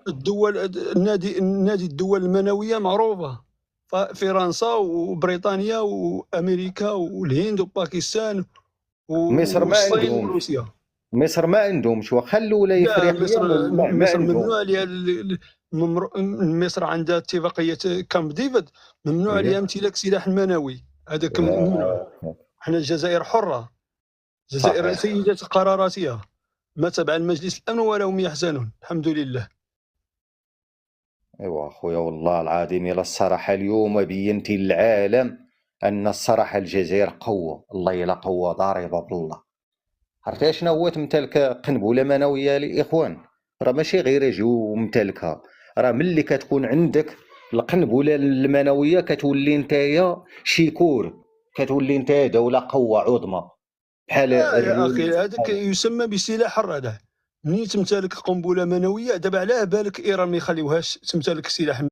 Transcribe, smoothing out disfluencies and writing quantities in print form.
الدول النادي الدول المنوية معروفة، فرنسا وبريطانيا وأمريكا والهند وباكستان مصر ما والصين عندهمش، وروسيا. مصر ما عندهمش، واخا الاولى لا، افريقيا ما مصر عندهم. ممنوع عليها مصر عندها اتفاقية كامب ديفيد، ممنوع عليها ايه امتلاك سلاح منوي، هذاك ممنوع. يا حنا الجزائر حرة، الجزائر صحيح. سيدة قراراتها، ما تبع المجلس الأمن ولا هم يحزنون، الحمد لله. ايوا اخويا والله العظيم يلا الصراحه اليوم بينتي للعالم ان الصراحه الجزائر قوه، الله يلا قوه ضاربه بالله. عرفتي شنو هو تمتلك قنبله منويه الاخوان؟ راه ماشي غير يجيو ممتلكها، راه ملي كتكون عندك القنبله المنويه كتولي نتايا شيكور، كتولي نتايا دوله قوه عظمى بحال يا الروس. أخي، هذاك يسمى بسلاح الردع. منين تمتلك قنبلة منوية، دابا علاه بالك إيران ما يخليوهاش تمتلك سلاح